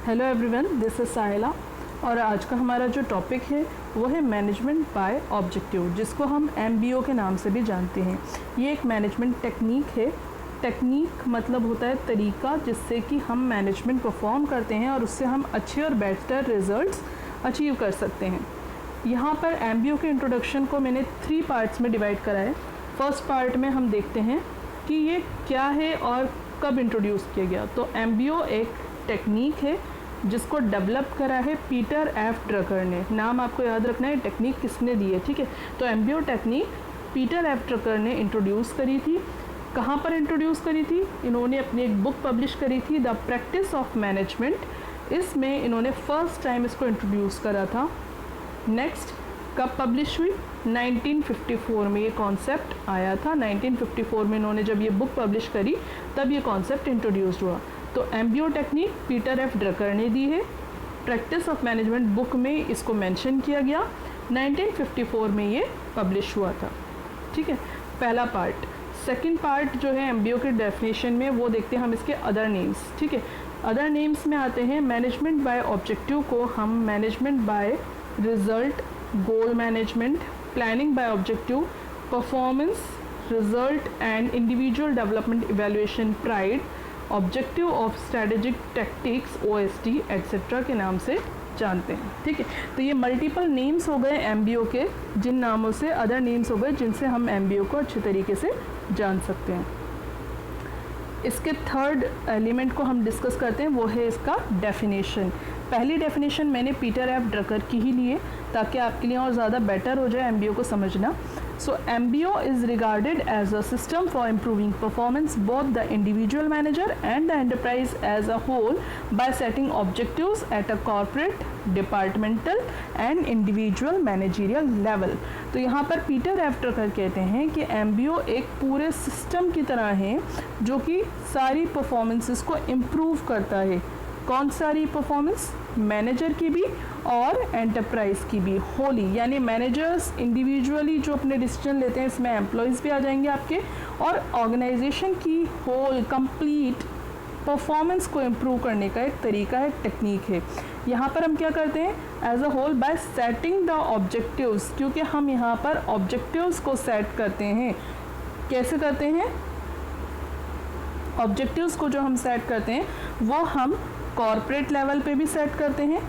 Hello everyone, this is साहिला और आज का हमारा जो टॉपिक है वो है मैनेजमेंट बाय ऑब्जेक्टिव, जिसको हम MBO के नाम से भी जानते हैं। ये एक मैनेजमेंट टेक्निक है। टेक्निक मतलब होता है तरीका जिससे कि हम मैनेजमेंट परफॉर्म करते हैं और उससे हम अच्छे और बेटर रिजल्ट्स अचीव कर सकते हैं। यहाँ पर MBO के इंट्रोडक्शन को मैंने 3 पार्ट्स में डिवाइड करा है। फर्स्ट पार्ट में हम देखते हैं कि ये क्या है और कब इंट्रोड्यूस किया गया। तो MBO एक टेक्निक है जिसको डेवलप करा है पीटर एफ ड्रकर ने। नाम आपको याद रखना है, टेक्निक किसने दी है, ठीक है। तो MBO technique Peter F Drucker ने इंट्रोड्यूस करी थी। कहाँ पर इंट्रोड्यूस करी थी? इन्होंने अपनी एक बुक पब्लिश करी थी, द प्रैक्टिस ऑफ मैनेजमेंट। इसमें इन्होंने फर्स्ट टाइम इसको इंट्रोड्यूस करा था। नेक्स्ट कब पब्लिश हुई? 1954 में ये कॉन्सेप्ट आया था। 1954 में इन्होंने जब ये बुक पब्लिश करी तब ये कॉन्सेप्ट इंट्रोड्यूस्ड हुआ। तो MBO technique Peter F Drucker ने दी है। प्रैक्टिस ऑफ मैनेजमेंट बुक में इसको मेंशन किया गया। 1954 में ये पब्लिश हुआ था, ठीक है। पहला पार्ट। सेकंड पार्ट जो है MBO के डेफिनेशन में, वो देखते हैं हम इसके अदर नेम्स, ठीक है। अदर नेम्स में आते हैं मैनेजमेंट बाय ऑब्जेक्टिव को हम management by result, goal management, planning bye objective, performance, result and individual development evaluation, pride, objective of strategic tactics OST etcetera के नाम से जानते हैं, ठीक है। तो ये मल्टीपल नेम्स हो गए MBO के, जिन नामों से अदर नेम्स हो गए जिनसे हम MBO को अच्छे तरीके से जान सकते हैं। इसके थर्ड एलिमेंट को हम डिस्कस करते हैं, वो है इसका डेफिनेशन। पहली डेफिनेशन मैंने पीटर एफ ड्रकर की ही ली है ताकि आपके लिए और ज़्यादा बेटर हो जाए MBO को समझना। So MBO is regarded as a system for improving performance both the individual manager and the enterprise as a whole by setting objectives at a corporate, departmental and individual managerial level। तो यहाँ पर Peter F Drucker कहते हैं कि MBO एक पूरे system की तरह है जो कि सारी परफॉर्मेंसेस को इम्प्रूव करता है। कौन सारी परफॉर्मेंस? मैनेजर की भी और एंटरप्राइज की भी, होली। यानी मैनेजर्स इंडिविजुअली जो अपने डिसीजन लेते हैं, इसमें एम्प्लॉयज़ भी आ जाएंगे आपके, और ऑर्गेनाइजेशन की होल कंप्लीट परफॉर्मेंस को इम्प्रूव करने का एक तरीका है, टेक्निक है। यहाँ पर हम क्या करते हैं? As a whole by setting the objectives, क्योंकि हम यहाँ पर ऑब्जेक्टिव्स को सेट करते हैं। कैसे करते हैं? ऑब्जेक्टिव्स को जो हम सेट करते हैं वो हम कॉर्पोरेट लेवल पे भी सेट करते हैं,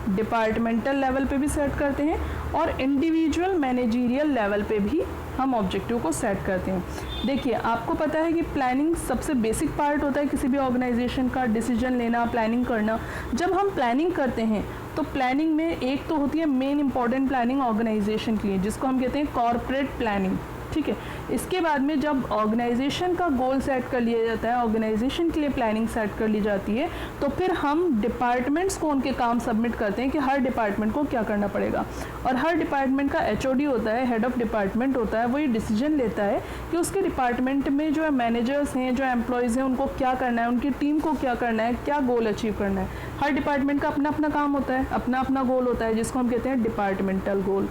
डिपार्टमेंटल लेवल पे भी सेट करते हैं और इंडिविजुअल मैनेजरियल लेवल पे भी हम ऑब्जेक्टिव को सेट करते हैं। देखिए, आपको पता है कि प्लानिंग सबसे बेसिक पार्ट होता है किसी भी ऑर्गेनाइजेशन का, डिसीजन लेना, प्लानिंग करना। जब हम प्लानिंग करते हैं तो प्लानिंग में एक तो होती है मेन इंपॉर्टेंट प्लानिंग ऑर्गेनाइजेशन के लिए, जिसको हम कहते हैं कॉर्पोरेट प्लानिंग, ठीक है। इसके बाद में जब ऑर्गेनाइजेशन का गोल सेट कर लिया जाता है, ऑर्गेनाइजेशन के लिए प्लानिंग सेट कर ली जाती है, तो फिर हम डिपार्टमेंट्स को उनके काम सबमिट करते हैं कि हर डिपार्टमेंट को क्या करना पड़ेगा। और हर डिपार्टमेंट का HOD होता है, हेड ऑफ डिपार्टमेंट होता है, वो ये डिसीजन लेता है कि उसके डिपार्टमेंट में जो मैनेजर्स हैं, जो एम्प्लॉयज़ हैं, उनको क्या करना है, उनकी टीम को क्या करना है, क्या गोल अचीव करना है। हर डिपार्टमेंट का अपना अपना काम होता है, अपना अपना गोल होता है, जिसको हम कहते हैं डिपार्टमेंटल गोल।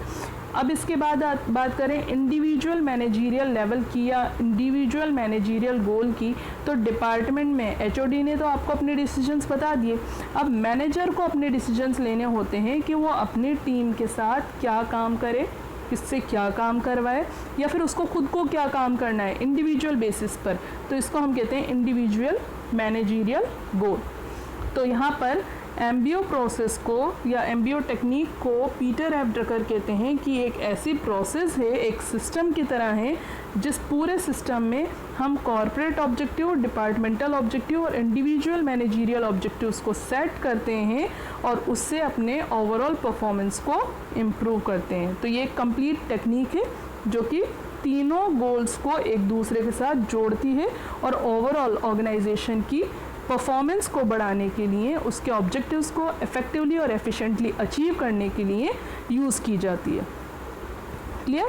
अब इसके बाद बात करें इंडिविजुअल मैनेजरियल लेवल की या इंडिविजुअल मैनेजरियल गोल की, तो डिपार्टमेंट में HOD ने तो आपको अपने डिसीजंस बता दिए। अब मैनेजर को अपने डिसीजंस लेने होते हैं कि वो अपनी टीम के साथ क्या काम करे, किससे क्या काम करवाए, या फिर उसको खुद को क्या काम करना है इंडिविजुअल बेसिस पर। तो इसको हम कहते हैं इंडिविजुअल मैनेजरियल गोल। तो यहाँ पर MBO प्रोसेस को या MBO टेक्निक को पीटर एफ ड्रकर कहते हैं कि एक ऐसी प्रोसेस है, एक सिस्टम की तरह है, जिस पूरे सिस्टम में हम कॉर्पोरेट ऑब्जेक्टिव, डिपार्टमेंटल ऑब्जेक्टिव और इंडिविजुअल मैनेजरियल ऑब्जेक्टिव्स को सेट करते हैं और उससे अपने ओवरऑल परफॉर्मेंस को इम्प्रूव करते हैं। तो ये एक कंप्लीट टेक्निक है जो कि तीनों गोल्स को एक दूसरे के साथ जोड़ती है और ओवरऑल ऑर्गेनाइजेशन की परफॉर्मेंस को बढ़ाने के लिए, उसके ऑब्जेक्टिव्स को इफ़ेक्टिवली और एफिशिएंटली अचीव करने के लिए यूज़ की जाती है। क्लियर?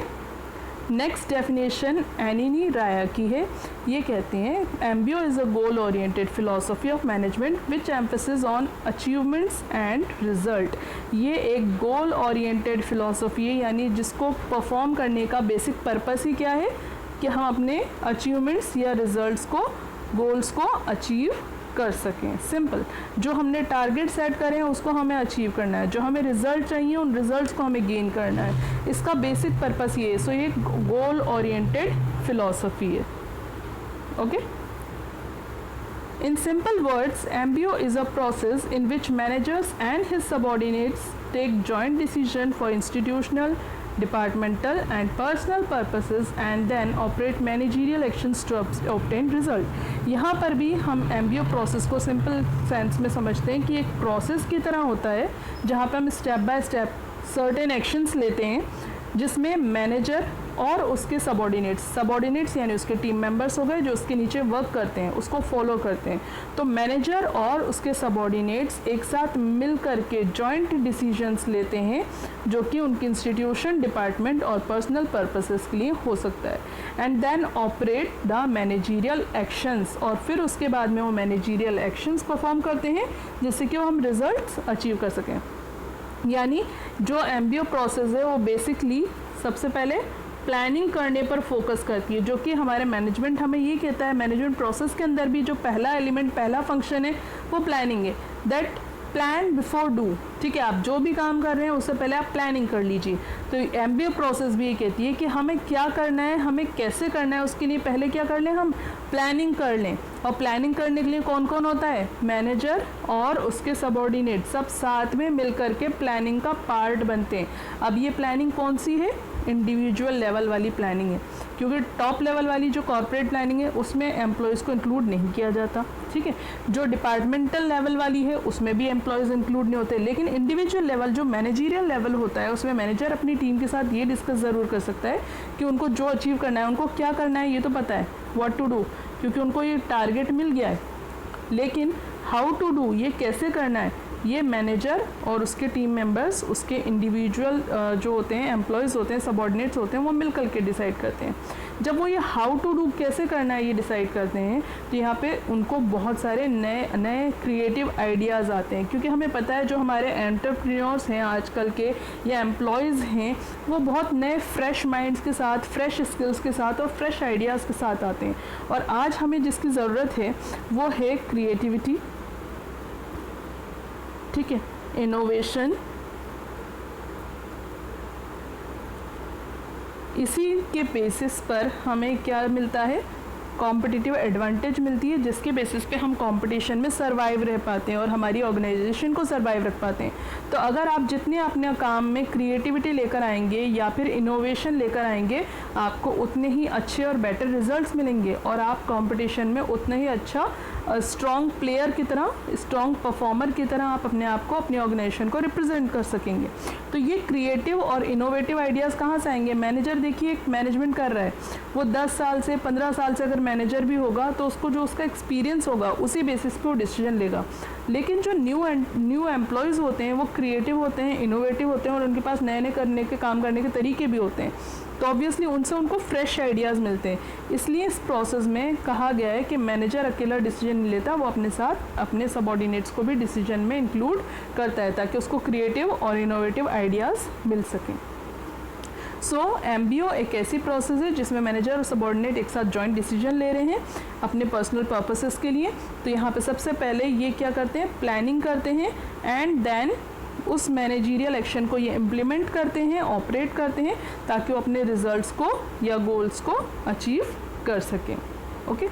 नेक्स्ट डेफिनेशन एनिनी राया की है। ये कहते हैं MBO is a goal oriented philosophy of management which emphasis on achievements and result. ये एक गोल ओरिएंटेड फिलॉसफी है, यानी जिसको परफॉर्म करने का बेसिक पर्पस ही क्या है कि हम अपने अचीवमेंट्स या रिजल्ट्स को, गोल्स को अचीव कर सकें। सिंपल, जो हमने टारगेट सेट करे हैं उसको हमें अचीव करना है, जो हमें रिजल्ट चाहिए उन रिजल्ट्स को हमें गेन करना है। इसका बेसिक पर्पस ये है। सो ये गोल ओरिएंटेड फिलॉसफी है। Okay, in simple words, MBO is a process in which managers and his subordinates take joint decision for institutional, departmental and personal purposes and then operate managerial actions to obtain result। यहाँ पर भी हम MBO process को simple sense में समझते हैं कि एक प्रोसेस की तरह होता है जहाँ पे हम step by step certain actions लेते हैं जिसमें मैनेजर और उसके सबॉर्डिनेट्स यानी उसके टीम मेंबर्स हो गए जो उसके नीचे वर्क करते हैं, उसको फॉलो करते हैं। तो मैनेजर और उसके सबॉर्डिनेट्स एक साथ मिल करके जॉइंट डिसीजंस लेते हैं जो कि उनकी इंस्टीट्यूशन, डिपार्टमेंट और पर्सनल पर्पसेस के लिए हो सकता है। And then operate the managerial actions, और फिर उसके बाद में वो मैनेजीरियल एक्शंस परफॉर्म करते हैं जिससे कि हम रिजल्ट्स अचीव कर सकें। यानी जो MBO प्रोसेस है वो बेसिकली सबसे पहले प्लानिंग करने पर फोकस करती है, जो कि हमारे मैनेजमेंट हमें ये कहता है। मैनेजमेंट प्रोसेस के अंदर भी जो पहला एलिमेंट, पहला फंक्शन है वो प्लानिंग है। दैट प्लान बिफोर डू, ठीक है, आप जो भी काम कर रहे हैं उससे पहले आप प्लानिंग कर लीजिए। तो MBO प्रोसेस भी ये कहती है कि हमें क्या करना है, हमें कैसे करना है, उसके लिए पहले क्या कर लें, हम प्लानिंग कर लें। और प्लानिंग करने के लिए कौन कौन होता है, मैनेजर और उसके सबॉर्डिनेट सब साथ में मिल करके प्लानिंग का पार्ट बनते हैं। अब ये प्लानिंग कौन सी है, इंडिविजुअल लेवल वाली प्लानिंग है, क्योंकि टॉप लेवल वाली जो कॉर्पोरेट प्लानिंग है उसमें एम्प्लॉयज़ को इंक्लूड नहीं किया जाता, ठीक है। जो डिपार्टमेंटल लेवल वाली है उसमें भी एम्प्लॉयज़ इंक्लूड नहीं होते, लेकिन इंडिविजुअल लेवल जो मैनेजीरियल लेवल होता है उसमें मैनेजर अपनी टीम के साथ ये डिस्कस ज़रूर कर सकता है कि उनको जो अचीव करना है, उनको क्या करना है ये तो पता है, व्हाट टू डू, क्योंकि उनको ये टारगेट मिल गया है। लेकिन हाउ टू डू, ये कैसे करना है, ये मैनेजर और उसके टीम मेंबर्स, उसके इंडिविजुअल जो होते हैं एम्प्लॉयज़ होते हैं, सबॉर्डिनेट्स होते हैं, वो मिल कर के डिसाइड करते हैं। जब वो ये हाउ टू डू कैसे करना है ये डिसाइड करते हैं तो यहाँ पे उनको बहुत सारे नए नए क्रिएटिव आइडियाज़ आते हैं, क्योंकि हमें पता है जो हमारे एंटरप्रेन्योर्स हैं आजकल के या एम्प्लॉयज़ हैं वो बहुत नए फ्रेश माइंड्स के साथ, फ्रेश स्किल्स के साथ और फ्रेश आइडियाज़ के साथ आते हैं। और आज हमें जिसकी ज़रूरत है वो है क्रिएटिविटी, ठीक है, इनोवेशन। इसी के बेसिस पर हमें क्या मिलता है, कॉम्पिटिटिव एडवांटेज मिलती है, जिसके बेसिस पे हम कंपटीशन में सरवाइव रह पाते हैं और हमारी ऑर्गेनाइजेशन को सरवाइव रख पाते हैं। तो अगर आप जितने अपने काम में क्रिएटिविटी लेकर आएंगे या फिर इनोवेशन लेकर आएंगे, आपको उतने ही अच्छे और बेटर रिजल्ट्स मिलेंगे और आप कंपटीशन में उतने ही अच्छा स्ट्रॉन्ग प्लेयर की तरह, स्ट्रॉन्ग परफॉर्मर की तरह आप अपने आप को, अपनी ऑर्गेनाइजेशन को रिप्रेजेंट कर सकेंगे। तो ये क्रिएटिव और इनोवेटिव आइडियाज़ कहाँ से आएंगे, मैनेजर देखिए एक मैनेजमेंट कर रहा है, वो 10 साल से 15 साल से अगर मैनेजर भी होगा तो उसको जो उसका एक्सपीरियंस होगा उसी बेसिस पे वो डिसीजन लेगा। लेकिन जो न्यू एम्प्लॉयज़ होते हैं वो क्रिएटिव होते हैं, इनोवेटिव होते हैं और उनके पास नए नए काम करने के तरीके भी होते हैं, तो ऑब्वियसली उनसे उनको फ्रेश आइडियाज़ मिलते हैं। इसलिए इस प्रोसेस में कहा गया है कि मैनेजर अकेला डिसीजन नहीं लेता, वो अपने साथ अपने सबॉर्डिनेट्स को भी डिसीजन में इंक्लूड करता है ताकि उसको क्रिएटिव और इनोवेटिव आइडियाज़ मिल सकें। सो MBO एक ऐसी प्रोसेस है जिसमें मैनेजर और सबॉर्डिनेट एक साथ जॉइंट डिसीजन ले रहे हैं अपने पर्सनल पर्पसेस के लिए। तो यहाँ पे सबसे पहले ये क्या करते हैं, प्लानिंग करते हैं एंड देन उस मैनेजीरियल एक्शन को ये इम्प्लीमेंट करते हैं, ऑपरेट करते हैं ताकि वो अपने रिजल्ट्स को या गोल्स को अचीव कर सकें। ओके,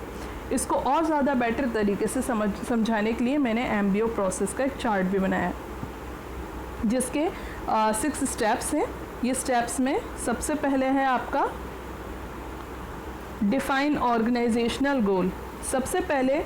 इसको और ज़्यादा बेटर तरीके से समझाने के लिए मैंने MBO प्रोसेस का एक चार्ट भी बनाया है जिसके 6 स्टेप्स हैं। ये स्टेप्स में सबसे पहले है आपका डिफाइन ऑर्गेनाइजेशनल गोल। सबसे पहले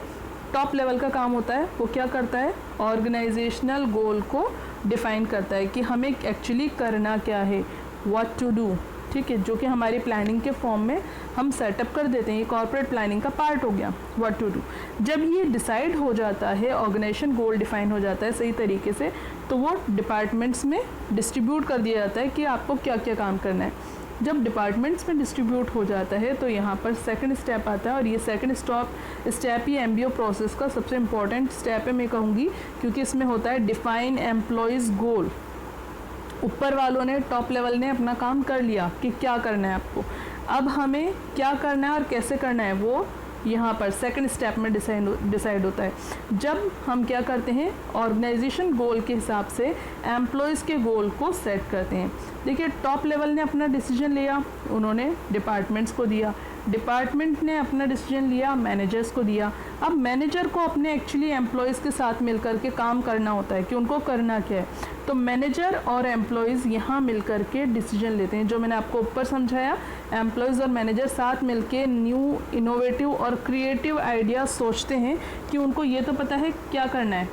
टॉप लेवल का काम होता है, वो क्या करता है, ऑर्गेनाइजेशनल गोल को डिफाइन करता है कि हमें एक्चुअली करना क्या है, व्हाट टू डू, ठीक है, जो कि हमारी प्लानिंग के फॉर्म में हम सेटअप कर देते हैं। ये कॉर्पोरेट प्लानिंग का पार्ट हो गया, व्हाट टू डू। जब ये डिसाइड हो जाता है, ऑर्गेनाइजेशन गोल डिफाइन हो जाता है सही तरीके से, तो वो डिपार्टमेंट्स में डिस्ट्रीब्यूट कर दिया जाता है कि आपको क्या क्या काम करना है। जब डिपार्टमेंट्स में डिस्ट्रीब्यूट हो जाता है तो यहाँ पर सेकंड स्टेप आता है और ये सेकंड स्टेप ही MBO प्रोसेस का सबसे इम्पॉर्टेंट स्टेप है मैं कहूँगी, क्योंकि इसमें होता है डिफाइन एम्प्लॉयज़ गोल। ऊपर वालों ने, टॉप लेवल ने अपना काम कर लिया कि क्या करना है आपको, अब हमें क्या करना है और कैसे करना है वो यहाँ पर सेकंड स्टेप में डिसाइड होता है। जब हम क्या करते हैं, ऑर्गेनाइजेशन गोल के हिसाब से एम्प्लॉयज़ के गोल को सेट करते हैं। देखिए टॉप लेवल ने अपना डिसीजन लिया, उन्होंने डिपार्टमेंट्स को दिया, डिपार्टमेंट ने अपना डिसीजन लिया, मैनेजर्स को दिया। अब मैनेजर को अपने एक्चुअली एम्प्लॉयज़ के साथ मिलकर के काम करना होता है कि उनको करना क्या है। तो मैनेजर और एम्प्लॉयज़ यहाँ मिलकर के डिसीजन लेते हैं। जो मैंने आपको ऊपर समझाया, एम्प्लॉयज़ और मैनेजर साथ मिलके न्यू इनोवेटिव और क्रिएटिव आइडिया सोचते हैं कि उनको ये तो पता है क्या करना है,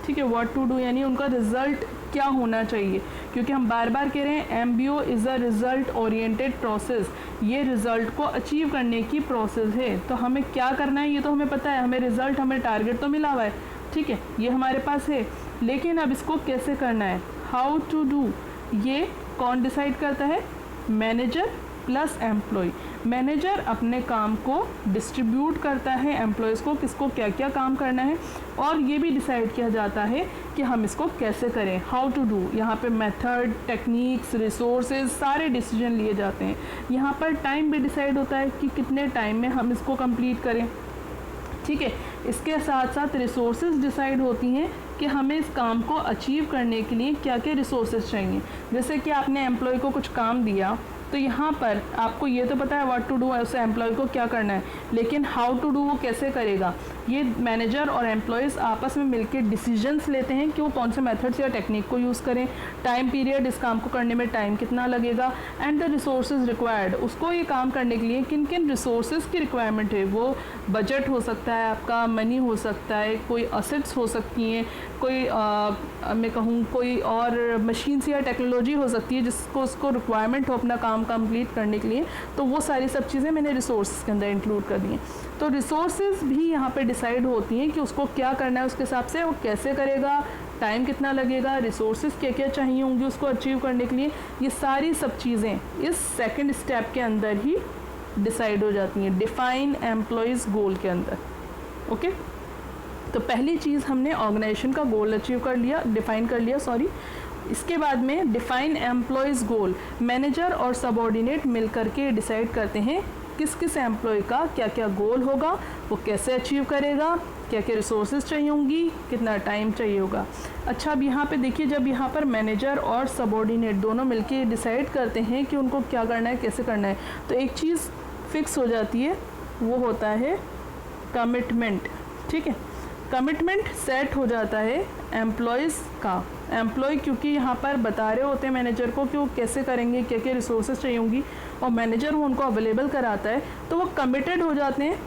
ठीक है, व्हाट टू डू, यानी उनका रिजल्ट क्या होना चाहिए। क्योंकि हम बार बार कह रहे हैं MBO is a result oriented process, ये रिज़ल्ट को अचीव करने की प्रोसेस है। तो हमें क्या करना है ये तो हमें पता है, हमें रिज़ल्ट, हमें टारगेट तो मिला हुआ है, ठीक है, ये हमारे पास है। लेकिन अब इसको कैसे करना है, हाउ टू डू, ये कौन डिसाइड करता है, मैनेजर प्लस एम्प्लॉय। मैनेजर अपने काम को डिस्ट्रीब्यूट करता है एम्प्लॉयज़ को, किसको क्या क्या काम करना है, और ये भी डिसाइड किया जाता है कि हम इसको कैसे करें, हाउ टू डू। यहाँ पे मेथड, टेक्निक्स, रिसोर्सेज सारे डिसीजन लिए जाते हैं। यहाँ पर टाइम भी डिसाइड होता है कि कितने टाइम में हम इसको कंप्लीट करें, ठीक है। इसके साथ साथ रिसोर्सेज डिसाइड होती हैं कि हमें इस काम को अचीव करने के लिए क्या क्या रिसोर्सेज चाहिए। जैसे कि आपने एम्प्लॉय को कुछ काम दिया, तो यहाँ पर आपको ये तो पता है व्हाट टू डू है, उसे एम्प्लॉय को क्या करना है, लेकिन हाउ टू डू वो कैसे करेगा, ये मैनेजर और एम्प्लॉयज़ आपस में मिलकर डिसीजंस लेते हैं कि वो कौन से मेथड्स या टेक्निक को यूज़ करें, टाइम पीरियड, इस काम को करने में टाइम कितना लगेगा, एंड द रिसोर्सेज रिक्वायर्ड, उसको ये काम करने के लिए किन किन रिसोर्सेज की रिक्वायरमेंट है। वो बजट हो सकता है, आपका मनी हो सकता है, कोई असेट्स हो सकती हैं, कोई मैं कहूँ कोई और मशीन्स या टेक्नोलॉजी हो सकती है जिसको उसको रिक्वायरमेंट हो अपना काम कंप्लीट करने के लिए। तो वो सारी सब चीज़ें मैंने रिसोर्सेज के अंदर इंक्लूड कर दी हैं। तो रिसोर्सेज भी यहाँ पे डिसाइड होती हैं कि उसको क्या करना है, उसके हिसाब से वो कैसे करेगा, टाइम कितना लगेगा, रिसोर्सेज क्या क्या चाहिए होंगे उसको अचीव करने के लिए। ये सारी सब चीज़ें इस सेकंड स्टेप के अंदर ही डिसाइड हो जाती हैं, डिफाइन एम्प्लॉयज़ गोल के अंदर। ओके, तो पहली चीज़ हमने ऑर्गेनाइजेशन का गोल अचीव कर लिया, डिफाइन कर लिया, सॉरी। इसके बाद में डिफाइन एम्प्लॉयज़ गोल, मैनेजर और सबऑर्डिनेट मिलकर के डिसाइड करते हैं किस किस एम्प्लॉय का क्या क्या गोल होगा, वो कैसे अचीव करेगा, क्या क्या रिसोर्सेज चाहिए होंगी, कितना टाइम चाहिए होगा। अच्छा, अब यहाँ पे देखिए, जब यहाँ पर मैनेजर और सबऑर्डिनेट दोनों मिलके डिसाइड करते हैं कि उनको क्या करना है, कैसे करना है, तो एक चीज़ फिक्स हो जाती है, वो होता है कमिटमेंट, ठीक है। कमिटमेंट सेट हो जाता है एम्प्लॉयज़ का। एम्प्लॉय क्योंकि यहाँ पर बता रहे होते हैं मैनेजर को कि वो कैसे करेंगे, क्या क्या रिसोर्सेज चाहिए होंगी, और मैनेजर वो उनको अवेलेबल कराता है, तो वो कमिटेड हो जाते हैं।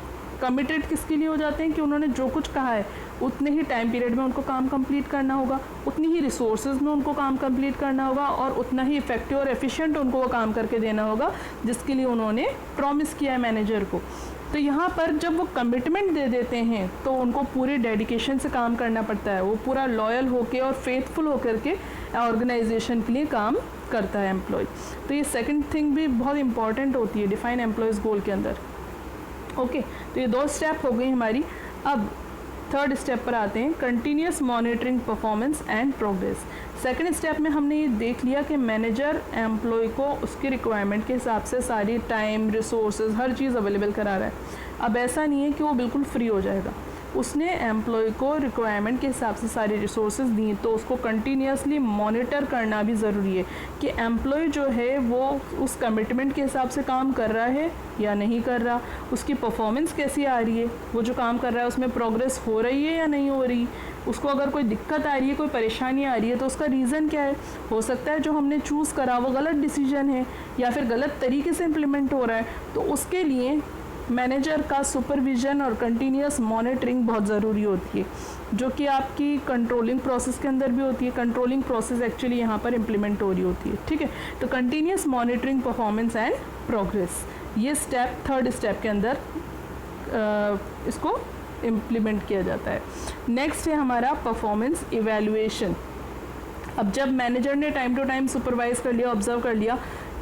कमिटेड किसके लिए हो जाते हैं कि उन्होंने जो कुछ कहा है उतने ही टाइम पीरियड में उनको काम कंप्लीट करना होगा, उतनी ही रिसोर्सेज में उनको काम कंप्लीट करना होगा, और उतना ही इफेक्टिव और एफिशिएंट उनको वो काम करके देना होगा जिसके लिए उन्होंने प्रॉमिस किया है मैनेजर को। तो यहाँ पर जब वो कमिटमेंट दे देते हैं तो उनको पूरे डेडिकेशन से काम करना पड़ता है, वो पूरा लॉयल होके और फेथफुल होकर के ऑर्गेनाइजेशन के लिए काम करता है एम्प्लॉय। तो ये सेकंड थिंग भी बहुत इंपॉर्टेंट होती है डिफाइन एम्प्लॉयज़ गोल के अंदर। ओके, तो ये 2 स्टेप हो गई हमारी। अब थर्ड स्टेप पर आते हैं, continuous monitoring performance and progress. Second step में हमने ये देख लिया कि मैनेजर एम्प्लॉय को उसकी रिक्वायरमेंट के हिसाब से सारी टाइम, रिसोर्सेज, हर चीज़ अवेलेबल करा रहा है। अब ऐसा नहीं है कि वो बिल्कुल फ्री हो जाएगा, उसने एम्प्लॉय को रिक्वायरमेंट के हिसाब से सारे रिसोर्सेज दिए, तो उसको कंटिन्यूसली मॉनिटर करना भी ज़रूरी है कि एम्प्लॉय जो है वो उस कमिटमेंट के हिसाब से काम कर रहा है या नहीं कर रहा, उसकी परफॉर्मेंस कैसी आ रही है, वो जो काम कर रहा है उसमें प्रोग्रेस हो रही है या नहीं हो रही, उसको अगर कोई दिक्कत आ रही है, कोई परेशानी आ रही है, तो उसका रीज़न क्या है। हो सकता है जो हमने चूज़ करा वो गलत डिसीजन है या फिर गलत तरीके से इम्प्लीमेंट हो रहा है, तो उसके लिए मैनेजर का सुपरविज़न और कंटिन्यूस मॉनिटरिंग बहुत ज़रूरी होती है, जो कि आपकी कंट्रोलिंग प्रोसेस के अंदर भी होती है। कंट्रोलिंग प्रोसेस एक्चुअली यहाँ पर इम्प्लीमेंट हो रही होती है, ठीक है। तो continuous monitoring performance and progress, ये स्टेप थर्ड स्टेप के अंदर इसको इम्प्लीमेंट किया जाता है। नेक्स्ट है हमारा परफॉर्मेंस इवैल्यूएशन। अब जब मैनेजर ने टाइम टू टाइम सुपरवाइज कर लिया, ऑब्जर्व कर लिया,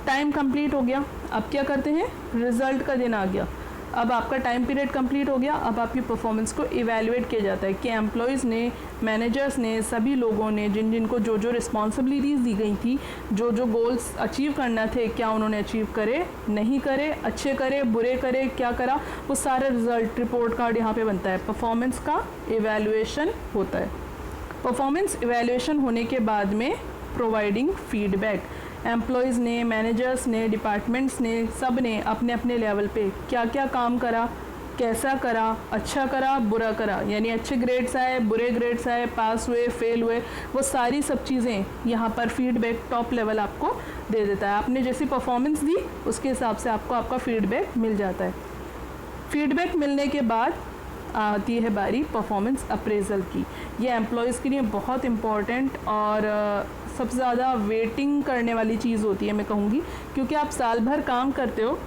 टाइम कंप्लीट हो गया, अब क्या करते हैं, रिजल्ट का दिन आ गया। अब आपका टाइम पीरियड कंप्लीट हो गया, अब आपकी परफॉर्मेंस को इवैल्यूएट किया जाता है कि एम्प्लॉयज़ ने, मैनेजर्स ने, सभी लोगों ने जिन जिनको जो जो रिस्पॉन्सिबिलिटीज़ दी गई थी, जो जो गोल्स अचीव करना थे, क्या उन्होंने अचीव करे, नहीं करे, अच्छे करे, बुरे करे, क्या करा, वो सारा रिजल्ट रिपोर्ट कार्ड यहाँ पे बनता है। परफॉर्मेंस का इवैल्यूएशन होता है। परफॉर्मेंस इवैल्यूएशन होने के बाद में प्रोवाइडिंग फीडबैक, एम्प्लॉयज़ ने, मैनेजर्स ने, डिपार्टमेंट्स ने, सब ने अपने अपने लेवल पे क्या क्या काम करा, कैसा करा, अच्छा करा, बुरा करा, यानी अच्छे ग्रेड्स आए, बुरे ग्रेड्स आए, पास हुए, फेल हुए, वो सारी सब चीज़ें यहाँ पर फीडबैक टॉप लेवल आपको दे देता है। आपने जैसी परफॉर्मेंस दी उसके हिसाब से आपको आपका फीडबैक मिल जाता है। फीडबैक मिलने के बाद आती है बारी परफॉर्मेंस अप्रेजल की। ये एम्प्लॉयज़ के लिए बहुत इम्पॉर्टेंट और सबसे ज़्यादा वेटिंग करने वाली चीज़ होती है, मैं कहूँगी, क्योंकि आप साल भर काम करते हो।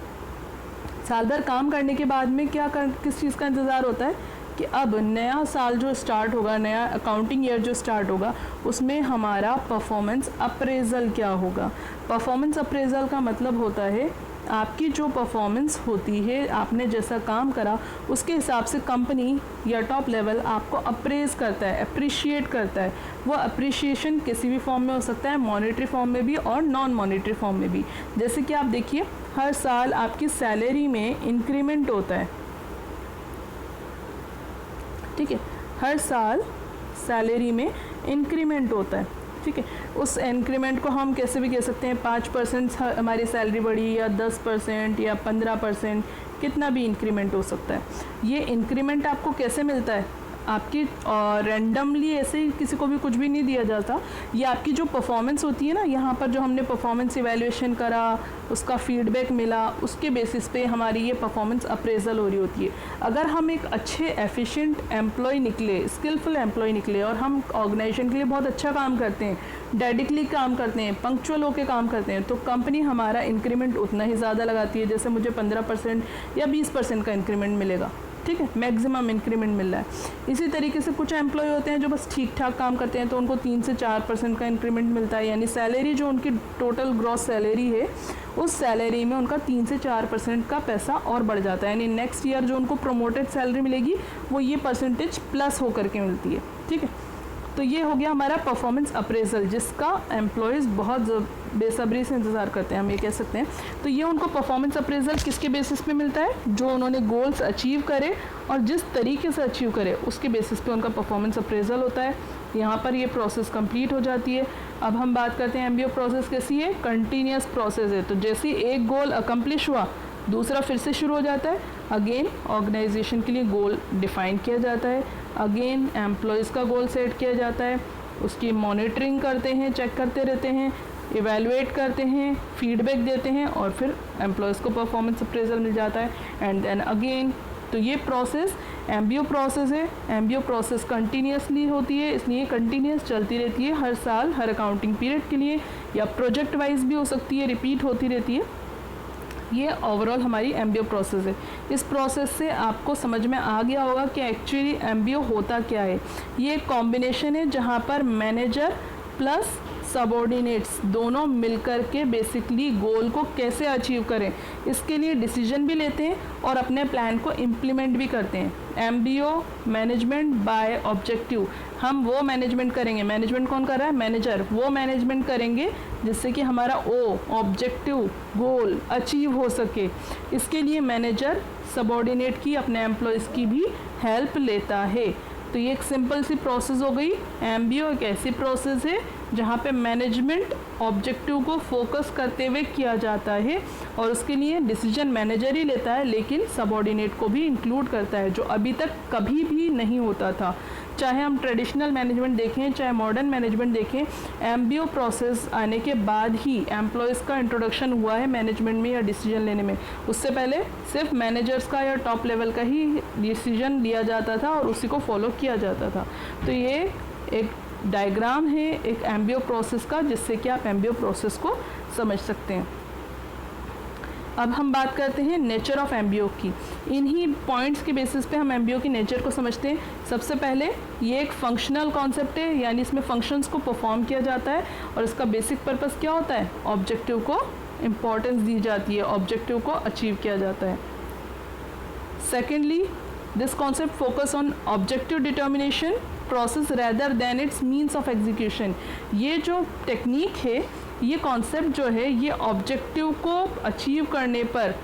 साल भर काम करने के बाद में किस चीज़ का इंतज़ार होता है कि अब नया साल जो स्टार्ट होगा, नया अकाउंटिंग ईयर जो स्टार्ट होगा, उसमें हमारा परफॉर्मेंस अप्रेजल क्या होगा। परफॉर्मेंस अप्रेजल का मतलब होता है आपकी जो परफॉर्मेंस होती है, आपने जैसा काम करा उसके हिसाब से कंपनी या टॉप लेवल आपको अप्रेज करता है, अप्रिशिएट करता है। वो अप्रिशिएशन किसी भी फॉर्म में हो सकता है, मॉनेटरी फॉर्म में भी और नॉन मॉनेटरी फॉर्म में भी। जैसे कि आप देखिए, हर साल आपकी सैलरी में इंक्रीमेंट होता है, ठीक है, हर साल सैलरी में इंक्रीमेंट होता है, ठीक है। उस इंक्रीमेंट को हम कैसे भी कह सकते हैं, 5% हमारी सैलरी बढ़ी, या 10% या 15%, कितना भी इंक्रीमेंट हो सकता है। ये इंक्रीमेंट आपको कैसे मिलता है, आपकी रैंडमली ऐसे ही किसी को भी कुछ भी नहीं दिया जाता। ये आपकी जो परफॉर्मेंस होती है ना, यहाँ पर जो हमने परफॉर्मेंस इवैल्यूएशन करा, उसका फीडबैक मिला, उसके बेसिस पे हमारी ये परफॉर्मेंस अप्रेजल हो रही होती है। अगर हम एक अच्छे एफिशिएंट एम्प्लॉय निकले, स्किलफुल एम्प्लॉय निकले और हम ऑर्गेनाइजेशन के लिए बहुत अच्छा काम करते हैं, डेडिकेटली काम करते हैं, पंक्चुअल होकर काम करते हैं, तो कंपनी हमारा इंक्रीमेंट उतना ही ज़्यादा लगाती है। जैसे मुझे 15% या 20% का इंक्रीमेंट मिलेगा, ठीक है, मैक्सिमम इंक्रीमेंट मिल रहा है। इसी तरीके से कुछ एम्प्लॉय होते हैं जो बस ठीक ठाक काम करते हैं, तो उनको 3 से 4% का इंक्रीमेंट मिलता है, यानी सैलरी जो उनकी टोटल ग्रॉस सैलरी है, उस सैलरी में उनका 3 से 4% का पैसा और बढ़ जाता है, यानी नेक्स्ट ईयर जो उनको प्रोमोटेड सैलरी मिलेगी वो ये परसेंटेज प्लस होकर के मिलती है, ठीक है। तो ये हो गया हमारा परफॉर्मेंस अप्रेजल, जिसका एम्प्लॉयज़ बहुत बेसब्री से इंतज़ार करते हैं, हम ये कह सकते हैं। तो ये उनको परफॉर्मेंस अप्रेजल किसके बेसिस पे मिलता है, जो उन्होंने गोल्स अचीव करे और जिस तरीके से अचीव करे उसके बेसिस पे उनका परफॉर्मेंस अप्रेजल होता है। यहाँ पर ये प्रोसेस कंप्लीट हो जाती है। अब हम बात करते हैं एमबीओ प्रोसेस कैसी है, कंटिन्यूस प्रोसेस है। तो जैसे एक गोल अकम्प्लिश हुआ, दूसरा फिर से शुरू हो जाता है। अगेन ऑर्गेनाइजेशन के लिए गोल डिफाइन किया जाता है, अगेन एम्प्लॉयज़ का गोल सेट किया जाता है, उसकी मॉनिटरिंग करते हैं, चेक करते रहते हैं, इवैल्यूएट करते हैं, फीडबैक देते हैं और फिर एम्प्लॉयज़ को परफॉर्मेंस अप्रेजल मिल जाता है। एंड देन अगेन, तो ये प्रोसेस एमबीओ प्रोसेस है। एमबीओ प्रोसेस कंटिन्यूसली होती है, इसलिए कंटिन्यूस चलती रहती है हर साल, हर अकाउंटिंग पीरियड के लिए, या प्रोजेक्ट वाइज भी हो सकती है, रिपीट होती रहती है। ये ओवरऑल हमारी एमबीओ प्रोसेस है। इस प्रोसेस से आपको समझ में आ गया होगा कि एक्चुअली एमबीओ होता क्या है। ये एक कॉम्बिनेशन है जहाँ पर मैनेजर प्लस सबऑर्डिनेट्स दोनों मिलकर के बेसिकली गोल को कैसे अचीव करें, इसके लिए डिसीजन भी लेते हैं और अपने प्लान को इम्प्लीमेंट भी करते हैं। एमबीओ मैनेजमेंट बाय ऑब्जेक्टिव, हम वो मैनेजमेंट करेंगे, मैनेजमेंट कौन कर रहा है, मैनेजर, वो मैनेजमेंट करेंगे जिससे कि हमारा ऑब्जेक्टिव गोल अचीव हो सके। इसके लिए मैनेजर सबऑर्डिनेट की, अपने एम्प्लॉयज़ की भी हेल्प लेता है। तो ये एक सिंपल सी प्रोसेस हो गई। एमबीओ एक ऐसी प्रोसेस है जहाँ पे मैनेजमेंट ऑब्जेक्टिव को फोकस करते हुए किया जाता है और उसके लिए डिसीजन मैनेजर ही लेता है, लेकिन सबऑर्डिनेट को भी इंक्लूड करता है, जो अभी तक कभी भी नहीं होता था। चाहे हम ट्रेडिशनल मैनेजमेंट देखें, चाहे मॉडर्न मैनेजमेंट देखें, एमबीओ प्रोसेस आने के बाद ही एम्प्लॉयज़ का इंट्रोडक्शन हुआ है मैनेजमेंट में या डिसीजन लेने में। उससे पहले सिर्फ मैनेजर्स का या टॉप लेवल का ही डिसीजन लिया जाता था और उसी को फॉलो किया जाता था। तो ये एक डायग्राम है एक एमबीओ प्रोसेस का, जिससे कि आप एमबीओ प्रोसेस को समझ सकते हैं। अब हम बात करते हैं नेचर ऑफ एमबीओ की। इन्हीं पॉइंट्स के बेसिस पे हम एमबीओ की नेचर को समझते हैं। सबसे पहले ये एक फंक्शनल कॉन्सेप्ट है, यानी इसमें फंक्शंस को परफॉर्म किया जाता है और इसका बेसिक पर्पस क्या होता है, ऑब्जेक्टिव को इम्पोर्टेंस दी जाती है, ऑब्जेक्टिव को अचीव किया जाता है। Secondly, this concept focus on objective determination process rather than its means of execution. ये जो टेक्निक है, ये कॉन्सेप्ट जो है, ये ऑब्जेक्टिव को अचीव करने पर,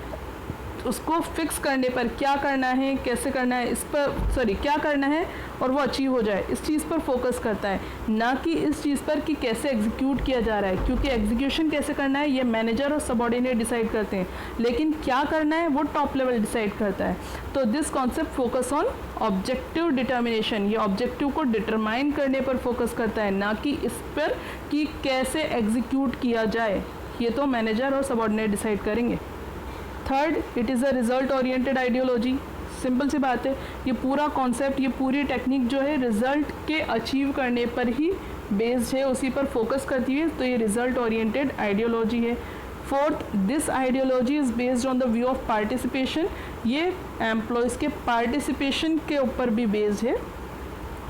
उसको फिक्स करने पर, क्या करना है, कैसे करना है, इस पर क्या करना है और वो अचीव हो जाए, इस चीज़ पर फोकस करता है, ना कि इस चीज़ पर कि कैसे एग्जीक्यूट किया जा रहा है, क्योंकि एग्जीक्यूशन कैसे करना है ये मैनेजर और सबऑर्डिनेट डिसाइड करते हैं, लेकिन क्या करना है वो टॉप लेवल डिसाइड करता है. तो this concept focus on objective determination, ये ऑब्जेक्टिव को डिटरमाइन करने पर फोकस करता है, ना कि इस पर कि कैसे एग्जीक्यूट किया जाए, ये तो मैनेजर और सबऑर्डिनेट डिसाइड करेंगे. Third, it is a result oriented ideology. Simple सी बात है, ये पूरा कॉन्सेप्ट, ये पूरी टेक्निक जो है रिजल्ट के अचीव करने पर ही बेस्ड है, उसी पर फोकस करती है, तो ये रिजल्ट ओरिएंटेड आइडियोलॉजी है. Fourth, this ideology is based on the view of participation. ये एम्प्लॉयज़ के पार्टिसिपेशन के ऊपर भी बेस्ड है,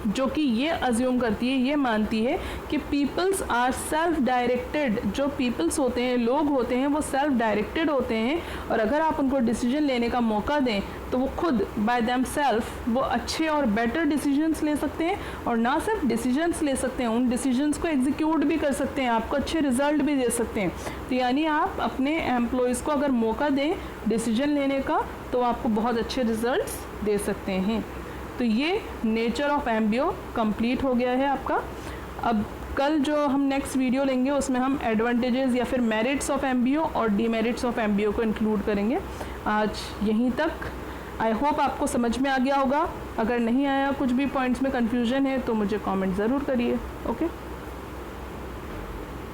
जो कि ये अज्यूम करती है, ये मानती है कि पीपल्स आर सेल्फ डायरेक्टेड. जो पीपल्स होते हैं, लोग होते हैं, वो सेल्फ डायरेक्टेड होते हैं, और अगर आप उनको डिसीजन लेने का मौका दें तो वो खुद बाय देम सेल्फ वो अच्छे और बेटर डिसीजंस ले सकते हैं, और ना सिर्फ डिसीजंस ले सकते हैं, उन डिसीजंस को एग्जीक्यूट भी कर सकते हैं, आपको अच्छे रिजल्ट भी दे सकते हैं. तो यानी आप अपने एम्प्लॉयज़ को अगर मौका दें डिसीजन लेने का, तो आपको बहुत अच्छे रिजल्ट्स दे सकते हैं. तो ये नेचर ऑफ एम्बियो कंप्लीट हो गया है आपका. अब कल जो हम नेक्स्ट वीडियो लेंगे उसमें हम एडवांटेजेस या फिर मेरिट्स ऑफ एम्बियो और डीमेरिट्स ऑफ एम्बियो को इंक्लूड करेंगे. आज यहीं तक. आई होप आपको समझ में आ गया होगा. अगर नहीं आया, कुछ भी पॉइंट्स में कन्फ्यूजन है तो मुझे कमेंट ज़रूर करिए. ओके.